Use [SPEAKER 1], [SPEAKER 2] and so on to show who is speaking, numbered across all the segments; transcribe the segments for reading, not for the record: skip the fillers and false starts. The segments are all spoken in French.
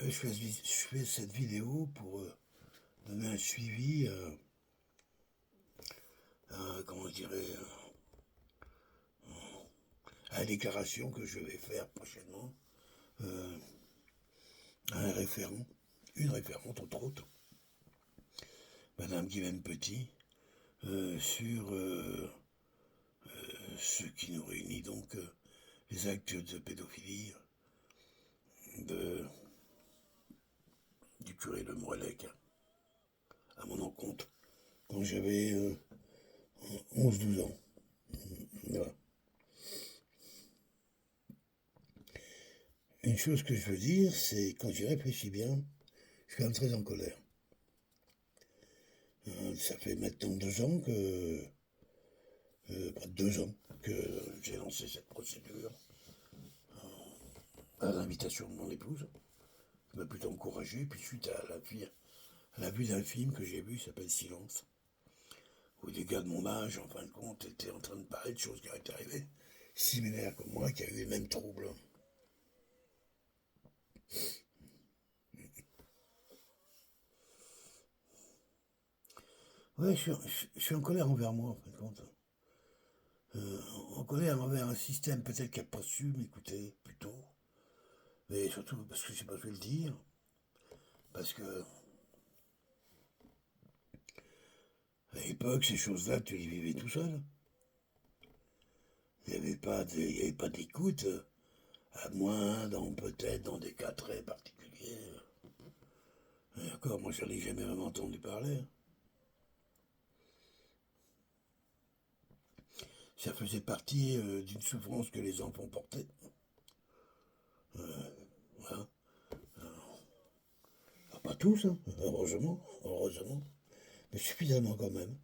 [SPEAKER 1] je fais cette vidéo pour donner un suivi comment je dirais, à la déclaration que je vais faire prochainement euh, à un référent, une référente entre autres, Madame Guylaine Petit, sur ce qui nous réunit, donc les actes de pédophilie de, du curé de Morelec à mon encontre quand j'avais 11-12 ans. Voilà. Une chose que je veux dire, c'est quand j'y réfléchis bien, je suis quand même très en colère. Ça fait maintenant 2 ans que, pas 2 ans, que j'ai lancé cette procédure à l'invitation de mon épouse, qui m'a plutôt encouragé, puis suite à la vue d'un film que j'ai vu, qui s'appelle Silence, où des gars de mon âge, en fin de compte, étaient en train de parler de choses qui étaient arrivées, similaires comme moi, qui a eu les mêmes troubles. Ouais, je suis en colère envers moi, en fin de compte. En colère envers un système peut-être qui n'a pas su m'écouter plus tôt, mais surtout parce que j'ai pas pu le dire, parce que à l'époque, ces choses-là, tu les vivais tout seul. Il n'y avait pas d'écoute, à moins peut-être dans des cas très particuliers. Et encore, moi, je n'en ai jamais vraiment entendu parler. Ça faisait partie d'une souffrance que les enfants portaient. Voilà. Alors, pas tous, hein, heureusement, mais suffisamment quand même.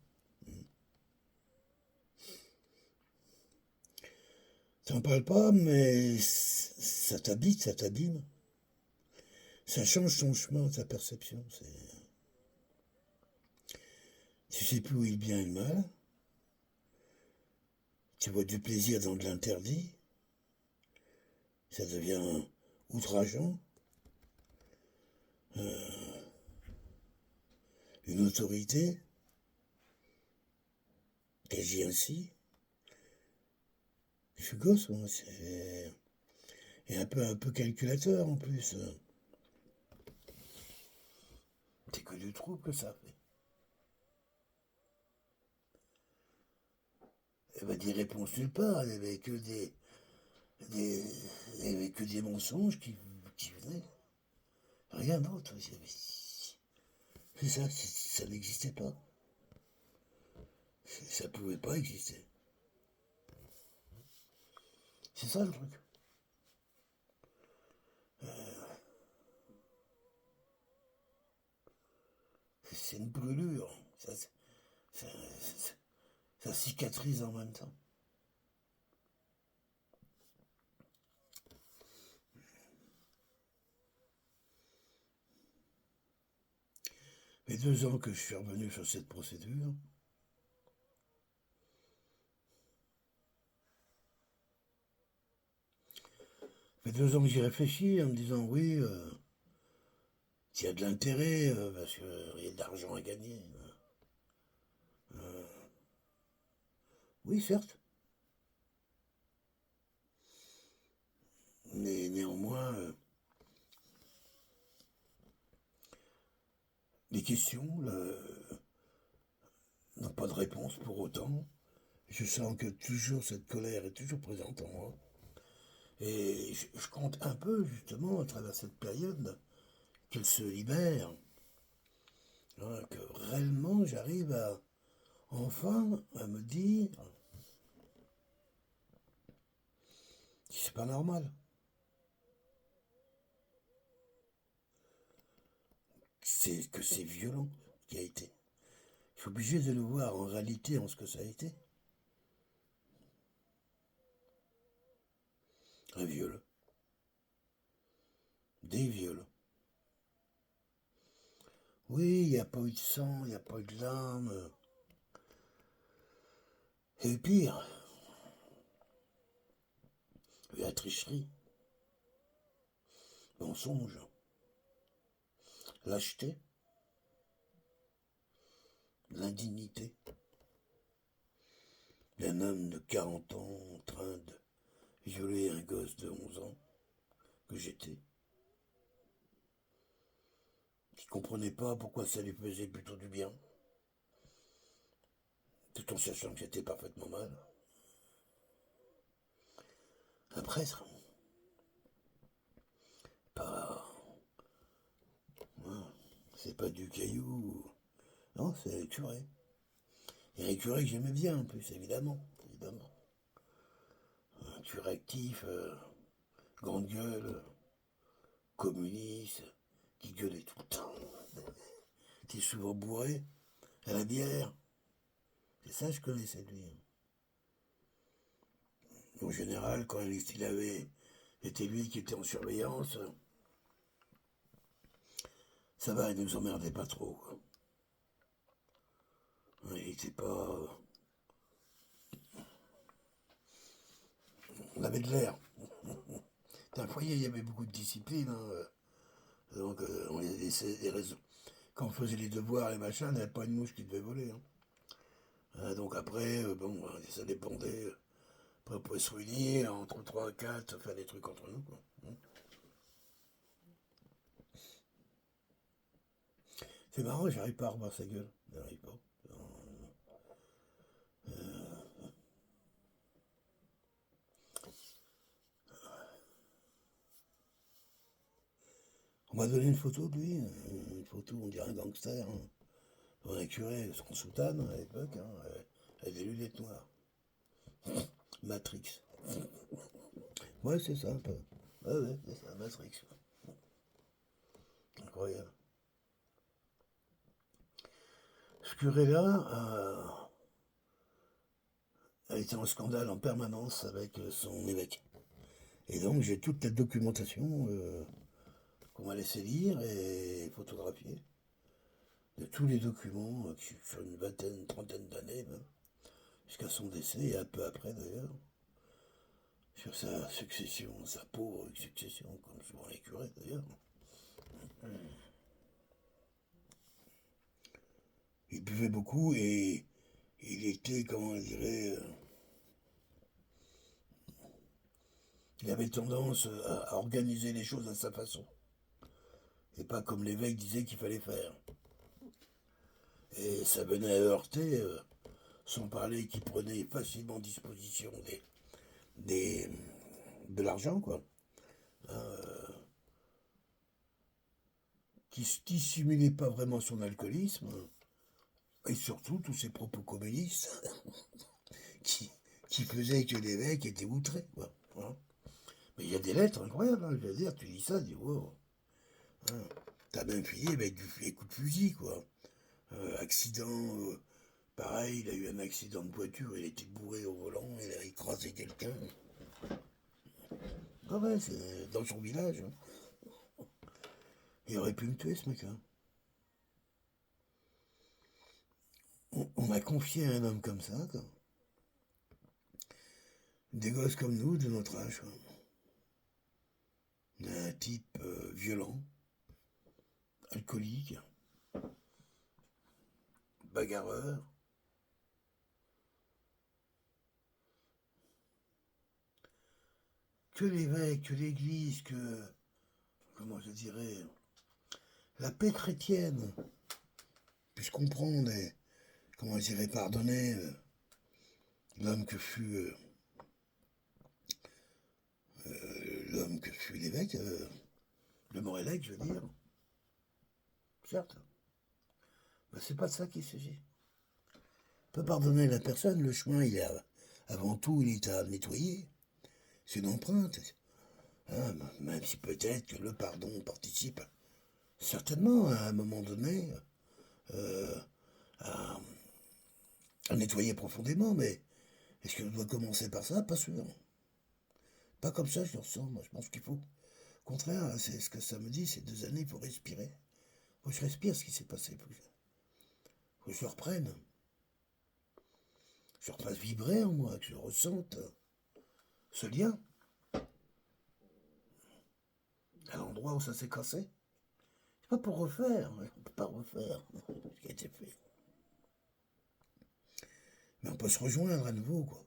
[SPEAKER 1] T'en parles pas, mais ça t'habite, ça t'abîme. Ça change ton chemin, ta perception. Tu sais plus où est le bien et le mal. Tu vois du plaisir dans de l'interdit. Ça devient outrageant. Une autorité qui agit ainsi. Je suis gosse, moi. Et un peu calculateur en plus. C'est que du trouble que ça fait. Il n'y avait des réponses nulle part. Il n'y avait que des, il y avait que des mensonges qui venaient. Rien d'autre. C'est ça, ça n'existait pas. Ça pouvait pas exister. C'est ça le truc. C'est une brûlure. Ça, ça cicatrise en même temps. Les 2 ans que je suis revenu sur cette procédure, les 2 ans que j'y réfléchis en me disant oui, il y a de l'intérêt, parce qu'il y a de l'argent à gagner. Oui, certes, mais néanmoins, les questions n'ont pas de réponse pour autant. Je sens que toujours cette colère est toujours présente en moi. Et je compte un peu, justement, à travers cette période, qu'elle se libère. Hein, que réellement, j'arrive enfin à me dire que c'est pas normal. Que c'est violent ce qui a été. Je suis obligé de le voir en réalité en ce que ça a été. Un viol. Des viols. Oui, il n'y a pas eu de sang, il n'y a pas eu de larmes. Et pire, il y a la tricherie, mensonge. lâcheté, l'indignité d'un homme de 40 ans en train de violer un gosse de 11 ans que j'étais, qui comprenait pas pourquoi ça lui faisait plutôt du bien, tout en sachant que j'étais parfaitement mal. Un prêtre, pas... c'est pas du caillou, non, c'est un curé. Et un curé que j'aimais bien en plus, évidemment. Un curé actif, grande gueule, communiste, qui gueulait tout le temps, qui est souvent bourré, à la bière. C'est ça que je connaissais de lui. En général, quand il avait été lui qui était en surveillance, ça va, il nous emmerdait pas trop, quoi. Il était pas... On avait de l'air. C'était un foyer, il y avait beaucoup de discipline. Donc, on les laissait des raisons. Quand on faisait les devoirs et machin, il n'y avait pas une mouche qui devait voler. Donc après, bon, ça dépendait. Après, on pouvait se réunir entre 3 et 4, faire des trucs entre nous, quoi. C'est marrant, j'arrive pas à revoir sa gueule. J'arrive pas. On m'a donné une photo de lui, une photo, on dirait un gangster. On a curé son soutane à l'époque, avec des lunettes noires. Matrix. Ouais, c'est ça un peu. Ouais, c'est ça, Matrix. Incroyable. Ce curé-là a été en scandale en permanence avec son évêque. Et donc j'ai toute la documentation qu'on m'a laissé lire et photographier de tous les documents sur une vingtaine, trentaine d'années même, jusqu'à son décès et un peu après d'ailleurs, sur sa succession, sa pauvre succession, comme souvent les curés d'ailleurs. Il buvait beaucoup et il était, comment on dirait, il avait tendance à organiser les choses à sa façon. Et pas comme l'évêque disait qu'il fallait faire. Et ça venait à heurter, sans parler qu'il prenait facilement disposition des, de l'argent, quoi. Qui dissimulait pas vraiment son alcoolisme, et surtout tous ses propos communistes, qui, qui faisaient que l'évêque était outré, quoi. Mais il y a des lettres incroyables, je veux dire, tu lis ça, tu dis, wow. T'as même fini avec des coups de fusil, quoi. Accident, pareil, il a eu un accident de voiture, il était bourré au volant, il a écrasé quelqu'un. Ah ouais, c'est dans son village. Il aurait pu me tuer, ce mec-là. On m'a confié à un homme comme ça, quoi. Des gosses comme nous, de notre âge, quoi. Un type violent, alcoolique, bagarreur. Que l'évêque, que l'église, que, comment je dirais, la paix chrétienne puisse comprendre et, comment je dirais, pardonner l'homme que fut l'évêque, le Morélec, je veux dire. Certes, mais c'est pas de ça qu'il s'agit. On peut pardonner la personne, le chemin, avant tout, il est à nettoyer. C'est une empreinte. Même si peut-être que le pardon participe certainement à un moment donné à, à nettoyer profondément, mais est-ce qu'on doit commencer par ça? Pas sûr. Pas comme ça, je le ressens. Moi, je pense qu'il faut. Au contraire, c'est ce que ça me dit, ces 2 années, il faut respirer. Faut que je respire ce qui s'est passé. Faut que je le reprenne. Que je le refasse vibrer en moi, que je ressente ce lien à l'endroit où ça s'est cassé. C'est pas pour refaire, on ne peut pas refaire ce qui a été fait. Mais on peut se rejoindre à nouveau, quoi.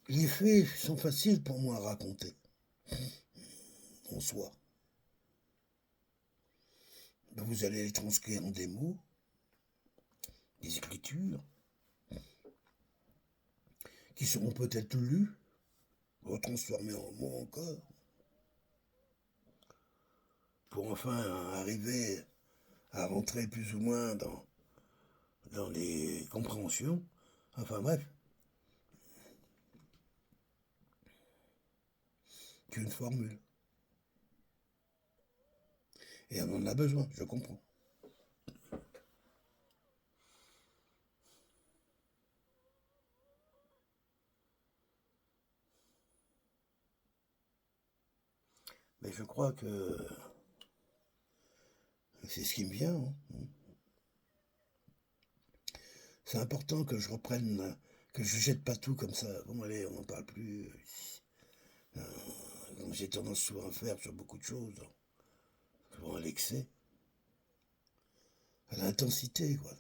[SPEAKER 1] Les faits sont faciles pour moi à raconter, en soi. Vous allez les transcrire en des mots, des écritures, qui seront peut-être lus, retransformés en mots encore, pour enfin arriver à rentrer plus ou moins dans les compréhensions. Enfin bref, c'est une formule. Et on en a besoin, je comprends. Mais je crois que c'est ce qui me vient. Hein. C'est important que je reprenne, que je jette pas tout comme ça. Bon, allez, on n'en parle plus. Comme j'ai tendance souvent à faire sur beaucoup de choses. Souvent à l'excès. À l'intensité, quoi.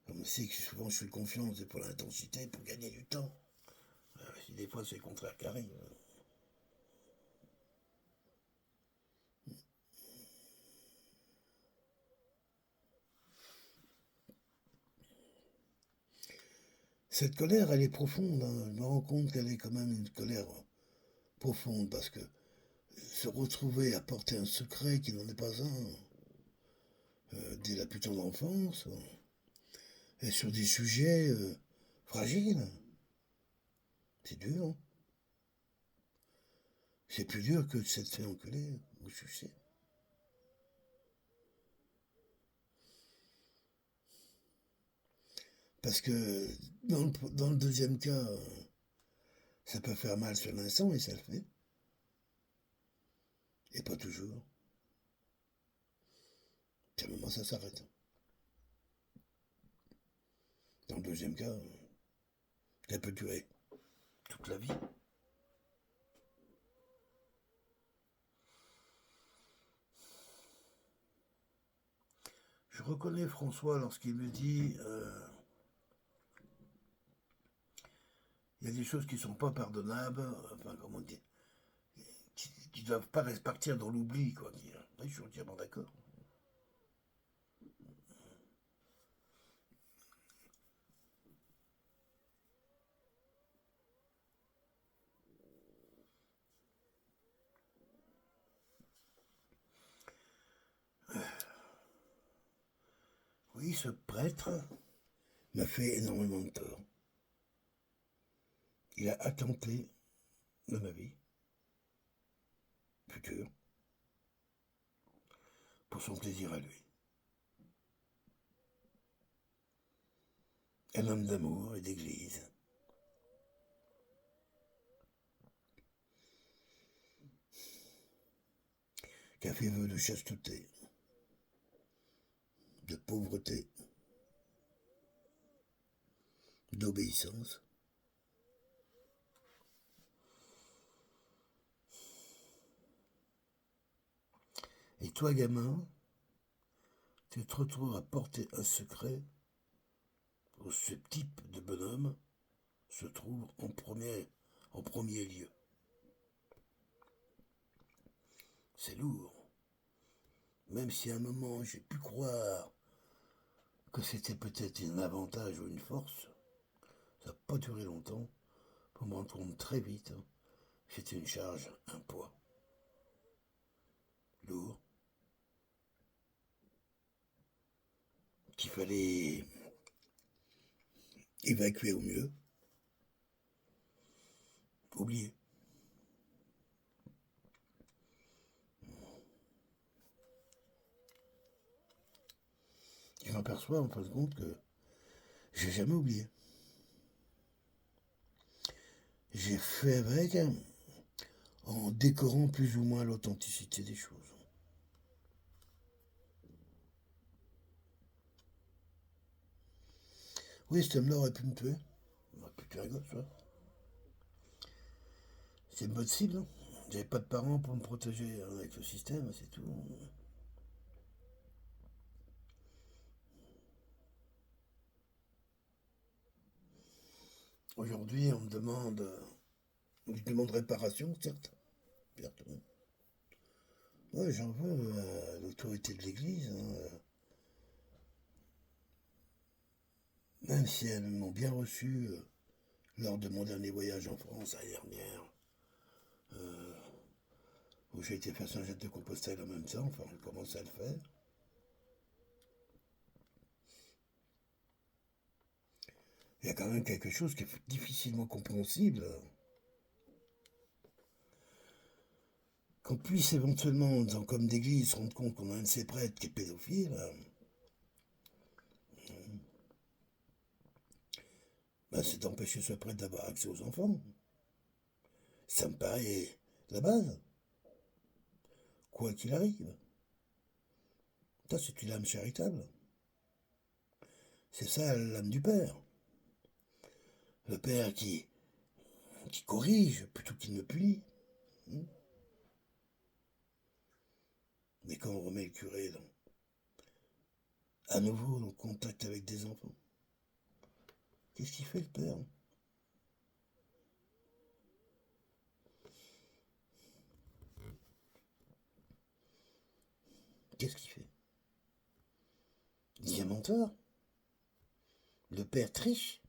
[SPEAKER 1] Comme c'est que souvent je suis confiant, c'est pour l'intensité, pour gagner du temps. Si des fois c'est le contraire qui arrive. Cette colère, elle est profonde. Hein. Je me rends compte qu'elle est quand même une colère profonde parce que se retrouver à porter un secret qui n'en est pas un dès la plus tendre enfance et sur des sujets fragiles, c'est dur. Hein. C'est plus dur que de s'être fait enculer ou sucer. Parce que dans le deuxième cas, ça peut faire mal sur l'instant et ça le fait. Et pas toujours. À un moment, ça s'arrête. Dans le deuxième cas, ça peut durer toute la vie. Je reconnais François lorsqu'il me dit il y a des choses qui ne sont pas pardonnables, enfin, comment dire, qui ne doivent pas partir dans l'oubli, quoi. Oui, je suis entièrement d'accord. Oui, ce prêtre m'a fait énormément de tort. Il a attenté de ma vie future pour son plaisir à lui. Un homme d'amour et d'église qui a fait vœu de chasteté, de pauvreté, d'obéissance. Et toi, gamin, tu te retrouves à porter un secret où ce type de bonhomme se trouve en premier lieu. C'est lourd. Même si à un moment j'ai pu croire que c'était peut-être un avantage ou une force, ça n'a pas duré longtemps pour me rendre compte très vite. C'était une charge, un poids. Lourd. Qu'il fallait évacuer au mieux. Oublier. Je m'aperçois en fin de compte que j'ai jamais oublié. J'ai fait avec en décorant plus ou moins l'authenticité des choses. Oui, cet homme-là aurait pu me tuer. Il aurait pu tuer un gosse, ouais. C'est une bonne cible, hein. J'avais pas de parents pour me protéger avec le système, c'est tout. Aujourd'hui, on me demande, je demande réparation, certes. Certes, oui. Ouais, j'en veux à l'autorité de l'Église, hein. Même si elles m'ont bien reçu lors de mon dernier voyage en France l'année dernière, où j'ai été faire Saint-Jacques-de-Compostelle en même temps, enfin, je commence à le faire. Il y a quand même quelque chose qui est difficilement compréhensible. Qu'on puisse éventuellement, dans comme d'église, se rendre compte qu'on a un de ses prêtres qui est pédophile, ben c'est d'empêcher ce prêtre d'avoir accès aux enfants. Ça me paraît la base. Quoi qu'il arrive. Ça, c'est une âme charitable. C'est ça l'âme du Père. Le Père qui corrige plutôt qu'il ne punit. Mais quand on remet le curé à nouveau en contact avec des enfants, qu'est-ce qu'il fait le Père? Qu'est-ce qu'il fait? Il est un menteur. Le Père triche.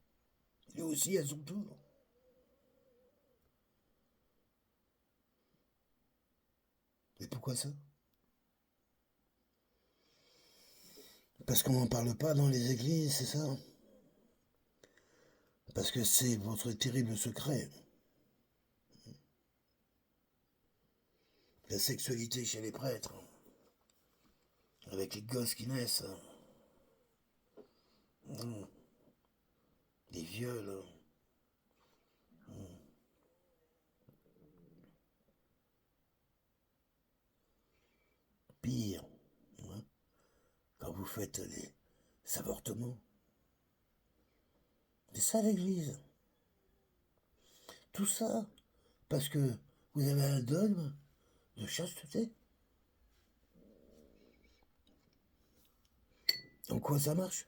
[SPEAKER 1] Lui aussi à son tour. Et pourquoi ça? Parce qu'on n'en parle pas dans les églises, c'est ça? Parce que c'est votre terrible secret. La sexualité chez les prêtres. Avec les gosses qui naissent. Les viols. Pire. Hein, quand vous faites les avortements. C'est ça l'église. Tout ça. Parce que vous avez un dogme de chasteté. En quoi ça marche?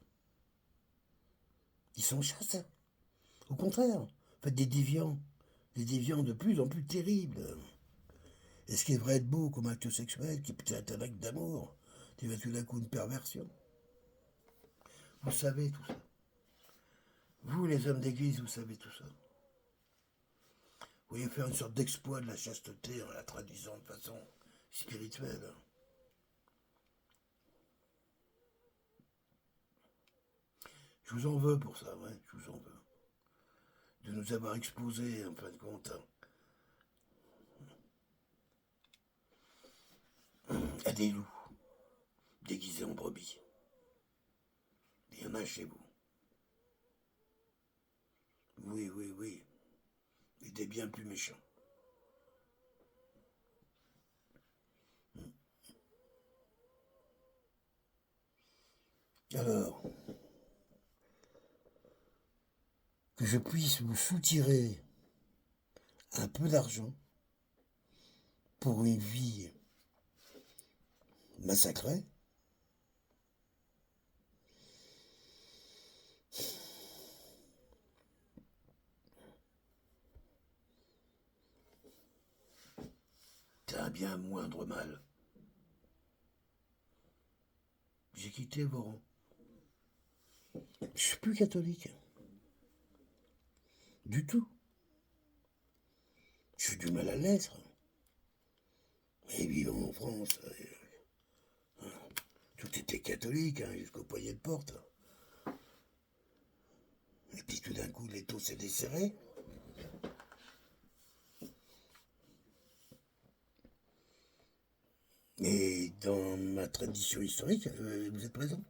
[SPEAKER 1] Ils sont chastes. Au contraire, faites des déviants de plus en plus terribles. Et ce qui devrait être beau comme acte sexuel, qui est peut-être un acte d'amour, devient tout d'un coup une perversion. Vous savez tout ça. Vous, les hommes d'église, vous savez tout ça. Vous voyez faire une sorte d'exploit de la chasteté en la traduisant de façon spirituelle. Je vous en veux pour ça, ouais, je vous en veux. De nous avoir exposés, en fin de compte, à des loups déguisés en brebis. Il y en a chez vous. Oui, oui, oui. Et des bien plus méchants. Alors, que je puisse vous soutirer un peu d'argent pour une vie massacrée, c'est un bien moindre mal. J'ai quitté vos rangs. Je suis plus catholique. Du tout. Je suis du mal à l'être. Mais vivant en France, tout était catholique, hein, jusqu'au poignet de porte. Et puis tout d'un coup, l'étau s'est desserré. Et dans ma tradition historique, vous êtes présent.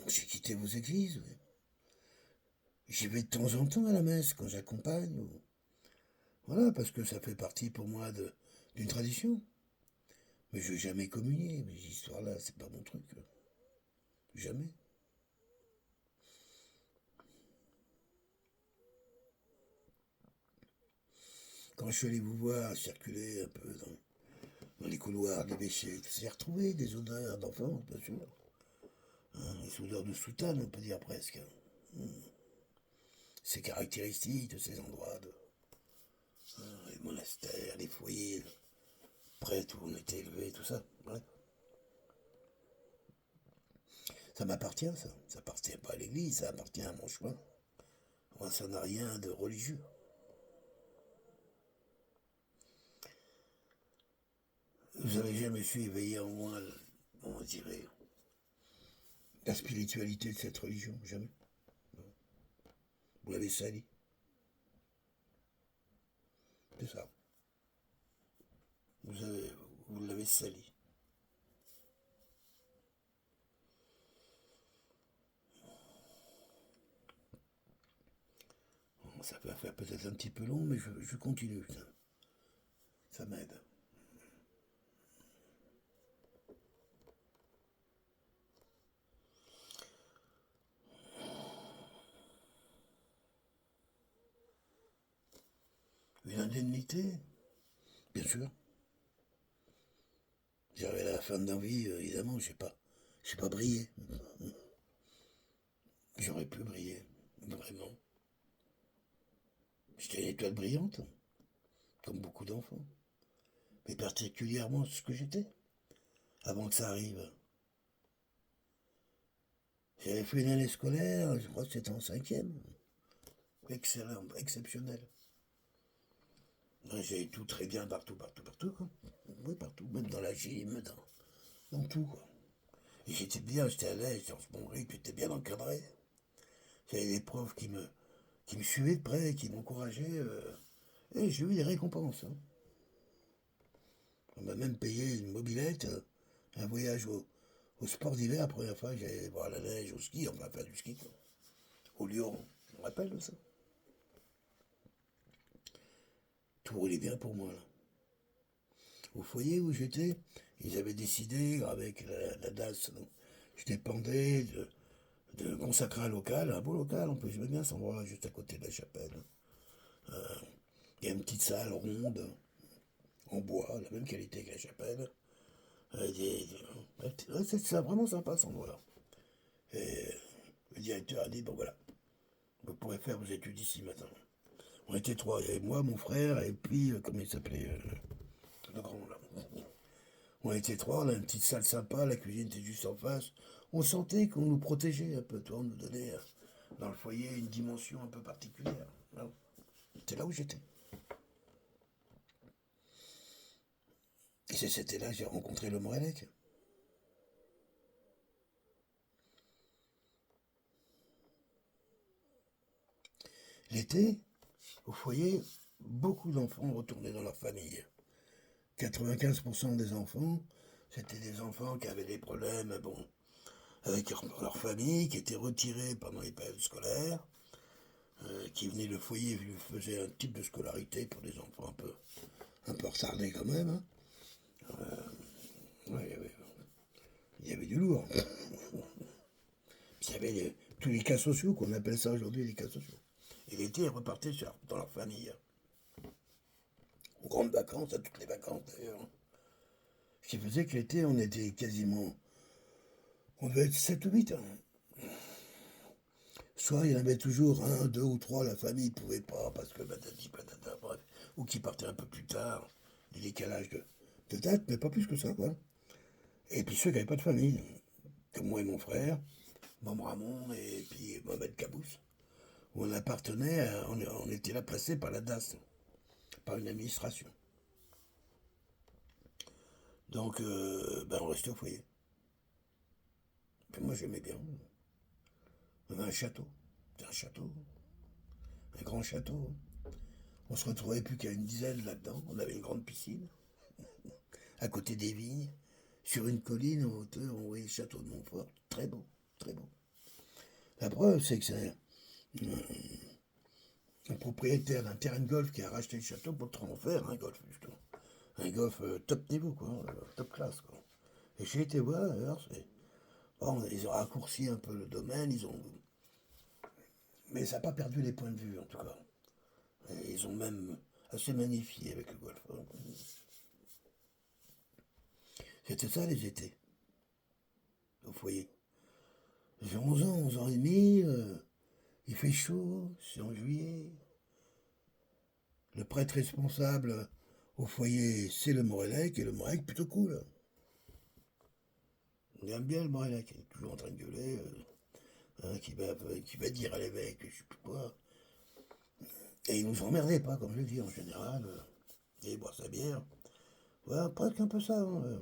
[SPEAKER 1] J'ai quitté vos églises. j'y vais de temps en temps à la messe quand j'accompagne. Voilà, parce que ça fait partie pour moi d'une tradition. Mais je n'ai jamais communié, mais ces histoires-là, c'est pas mon truc. Jamais. Quand je suis allé vous voir circuler un peu dans les couloirs des évêchés, j'ai retrouvé des odeurs d'enfance, bien sûr. Hein, des odeurs de soutane, on peut dire presque. C'est caractéristique de ces endroits, les monastères, les foyers, prêtres où on était élevé, tout ça. Ouais. Ça m'appartient, ça. Ça appartient pas à l'église, ça appartient à mon chemin. Moi, ça n'a rien de religieux. Vous n'avez jamais su éveiller en moi, on dirait, la spiritualité de cette religion, jamais. Vous l'avez sali. C'est ça. Vous, avez, vous l'avez sali. Bon, ça va faire peut-être un petit peu long, mais je continue. Ça m'aide. Une indemnité, bien sûr. J'avais la fin d'envie, évidemment, j'ai pas brillé. J'aurais pu briller, vraiment. J'étais une étoile brillante, comme beaucoup d'enfants. Mais particulièrement ce que j'étais, avant que ça arrive. J'avais fait une année scolaire, je crois que c'était en cinquième. Excellent, exceptionnel. Ouais, j'ai eu tout très bien partout, partout, partout, quoi. Oui, partout, même dans la gym, dans tout, quoi. Et j'étais bien, j'étais à l'aise, j'étais en ce bon rythme, j'étais bien encadré. J'avais des profs qui me suivaient de près, qui m'encourageaient. Et j'ai eu des récompenses. Hein. On m'a même payé une mobilette, un voyage au sport d'hiver, la première fois que j'allais voir la neige, au ski, enfin faire du ski, quoi. Au Lyon, je me rappelle de ça. Tout roulait bien pour moi, là. Au foyer où j'étais, ils avaient décidé, avec la DAS, donc, je dépendais de consacrer un local, un beau local, en plus j'aimais bien cet endroit, juste à côté de la chapelle. Il y a une petite salle ronde, en bois, la même qualité que la chapelle. C'est vraiment sympa cet endroit-là. Et le directeur a dit, bon voilà, vous pourrez faire vos études ici maintenant. On était trois, il y avait moi, mon frère, et puis, comment il s'appelait, le grand là. On était trois, on a une petite salle sympa, la cuisine était juste en face. On sentait qu'on nous protégeait un peu, toi, on nous donnait dans le foyer une dimension un peu particulière. C'était là où j'étais. Et c'était là que j'ai rencontré le Morelec. L'été, au foyer, beaucoup d'enfants retournaient dans leur famille. 95% des enfants, c'était des enfants qui avaient des problèmes, bon, avec leur famille, qui étaient retirés pendant les périodes scolaires, qui venaient le foyer faisait un type de scolarité pour des enfants un peu retardés quand même. Hein. Ouais, il y avait du lourd. Puis il y avait tous les cas sociaux, qu'on appelle ça aujourd'hui les cas sociaux. Et l'été, ils repartaient dans leur famille. Aux grandes vacances, à toutes les vacances d'ailleurs. Ce qui faisait que l'été, on était quasiment. On devait être 7 ou 8 ans. Soit il y en avait toujours un, deux ou trois, la famille ne pouvait pas, parce que patati patata, bref. Ou qui partaient un peu plus tard, des décalages de date, mais pas plus que ça, quoi. Et puis ceux qui n'avaient pas de famille, comme moi et mon frère, Mom Ramon et puis Mohamed Kabous, où on appartenait, on était là placé par la DAS, par une administration. Donc, on restait au foyer. Puis moi, j'aimais bien. On avait un château. C'était un château. Un grand château. On se retrouvait plus qu'à une dizaine là-dedans. On avait une grande piscine. À côté des vignes. Sur une colline en hauteur, on voyait le château de Montfort. Très beau. Très beau. La preuve, c'est que un propriétaire d'un terrain de golf qui a racheté le château pour en faire un golf, justement. Un golf top niveau, quoi, top classe, quoi. Et j'ai été voir, alors, bon, ils ont raccourci un peu le domaine, mais ça n'a pas perdu les points de vue, en tout cas. Et ils ont même assez magnifié avec le golf. C'était ça les étés, au foyer. J'ai 11 ans, 11 ans et demi, il fait chaud, c'est en juillet. Le prêtre responsable au foyer, c'est le Morelec, et le Morelec plutôt cool. On aime bien le Morelec, il est toujours en train de gueuler, qui va dire à l'évêque, je sais plus quoi. Et il nous emmerdait pas, comme je dis, en général. Il boire sa bière. Voilà, presque un peu ça. Hein.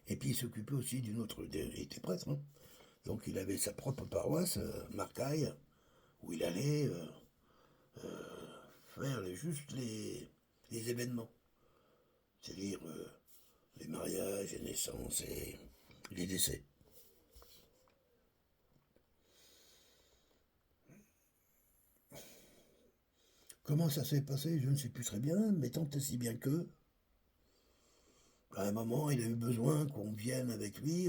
[SPEAKER 1] Et puis il s'occupait aussi d'une autre. Il était prêtre. Hein. Donc il avait sa propre paroisse, Marcaille, où il allait faire juste les événements. C'est-à-dire les mariages, les naissances et les décès. Comment ça s'est passé, je ne sais plus très bien, mais tant et si bien que, à un moment, il a eu besoin qu'on vienne avec lui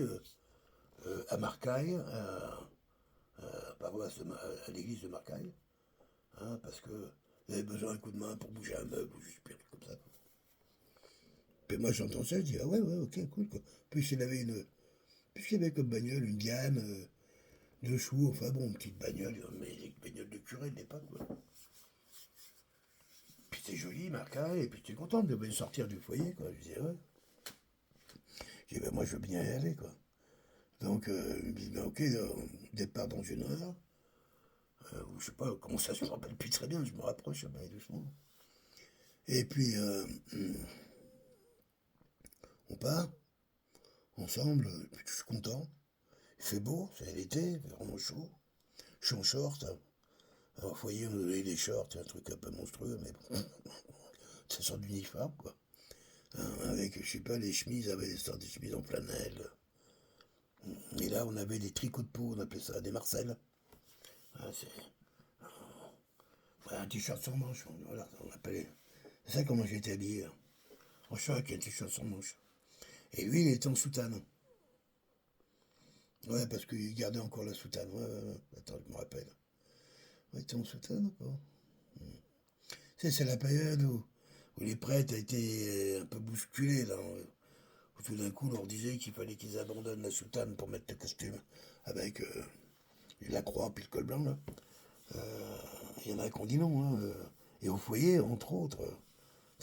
[SPEAKER 1] à Marcaille, à l'église de Marcaille, hein, parce qu'il avait besoin d'un coup de main pour bouger un meuble ou juste comme ça. Puis moi j'entends ça, je dis ah ouais, ouais, ok, cool quoi. Puisqu'il avait comme bagnole une Diane, deux chevaux, enfin bon, une petite bagnole, mais une bagnole de curé de l'époque quoi. Puis c'était joli, Marcaille, et puis j'étais content de sortir du foyer quoi. Je disais ouais. Je dis ben moi je veux bien y aller quoi. Donc il me dit ben ok, départ dans une heure. Ou je sais pas comment ça, je me rappelle plus très bien, je me rapproche doucement. Et puis on part ensemble, puis je suis content. Il fait beau, c'est l'été, il fait vraiment chaud. Je suis en short. Alors, vous voyez, on avait des shorts, un truc un peu monstrueux, mais bon, ça sort d'uniforme, quoi. Hein, avec, je sais pas, les chemises, avec des chemises en flanelle. Et là, on avait des tricots de peau, on appelait ça des Marcel. Hein, un t-shirt sans manche, voilà, on appelait. C'est ça comment j'étais habillé. Hein. En short avec un t-shirt sans manche. Et lui, il était en soutane. Ouais, parce qu'il gardait encore la soutane. Ouais. Attends, je me rappelle. Ouais, il était en soutane ou pas? C'est la période où les prêtres étaient un peu bousculés, là. Où tout d'un coup, on leur disait qu'il fallait qu'ils abandonnent la soutane pour mettre le costume avec la croix puis le col blanc, là. Il y en a qui ont dit non. Hein. Et au foyer, entre autres,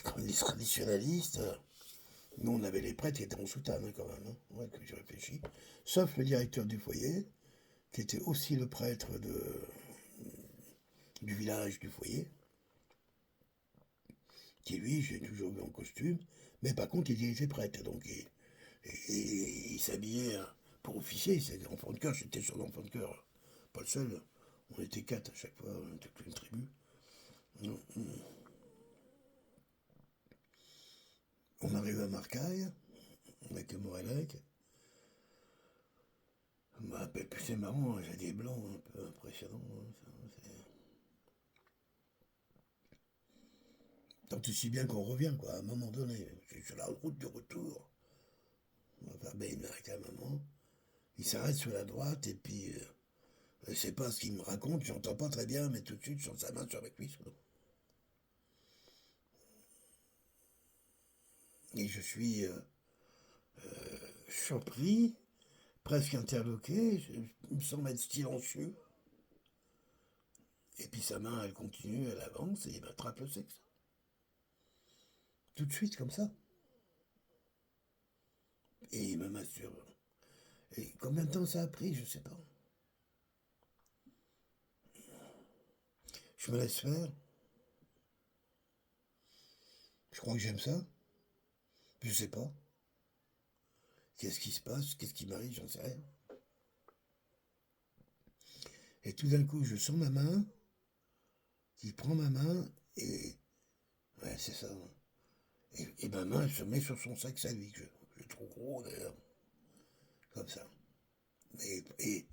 [SPEAKER 1] comme les traditionnalistes, nous, on avait les prêtres qui étaient en soutane, hein, quand même. Hein. Ouais, que j'ai réfléchi. Sauf le directeur du foyer, qui était aussi le prêtre du village du foyer, qui lui, j'ai toujours vu en costume, mais par contre, il était prêtre, donc il s'habillait pour officier, c'est enfant de cœur, j'étais sur l'enfant de cœur, pas le seul, on était quatre à chaque fois, on était une tribu. On arrive à Marcaille, avec le Morelec, bah, c'est marrant, j'ai des blancs un peu impressionnants, hein, tant aussi bien qu'on revient, quoi, à un moment donné, sur la route du retour, on va faire ben, avec un moment, il s'arrête sur la droite et puis je sais pas ce qu'il me raconte, j'entends pas très bien, mais tout de suite, sur sa main sur la cuisse. Et je suis surpris, presque interloqué, il me semble être silencieux. Et puis sa main, elle continue, elle avance et il m'attrape le sexe. Tout de suite, comme ça. Et il me masturbe. Et combien de temps ça a pris, je sais pas. Je me laisse faire. Je crois que j'aime ça. Je sais pas. Qu'est-ce qui se passe? Qu'est-ce qui m'arrive? J'en sais rien. Et tout d'un coup, je sens ma main, qui prend ma main, et. Ouais, c'est ça. Et ma main, elle se met sur son sexe à lui, que je trouve gros d'ailleurs. Comme ça. Et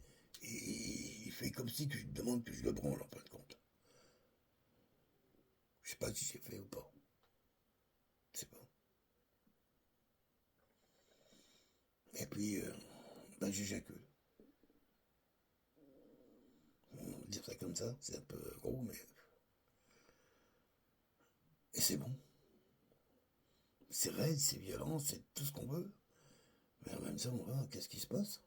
[SPEAKER 1] fait comme si que je demande que je le branle en fin de compte. Je sais pas si c'est fait ou pas. Je sais pas. Et puis, j'éjacule. On va dire ça comme ça, c'est un peu gros, mais... Et c'est bon. C'est raide, c'est violent, c'est tout ce qu'on veut. Mais en même temps, qu'est-ce qui se passe?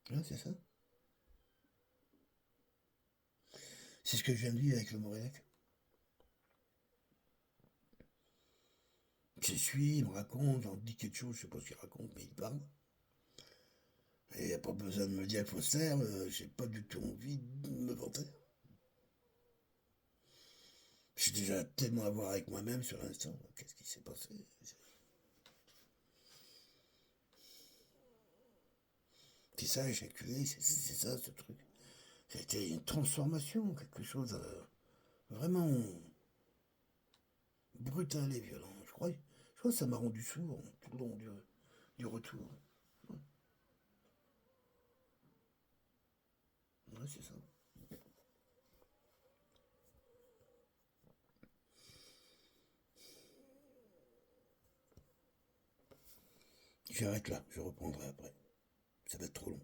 [SPEAKER 1] Ouais, c'est ça. C'est ce que je viens de vivre avec le Morélec. Je suis, il me raconte, j'en dis quelque chose, je sais pas ce qu'il raconte, mais il parle. Et il n'y a pas besoin de me dire qu'il faut se taire, j'ai pas du tout envie de me vanter. J'ai déjà tellement à voir avec moi-même sur l'instant. Qu'est-ce qui s'est passé? C'est ça, éjaculer, c'est ça ce truc. C'était une transformation, quelque chose vraiment brutal et violent. Je crois que ça m'a rendu sourd tout le long du retour. Ouais, c'est ça. J'arrête là, je reprendrai après. Ça va être trop long.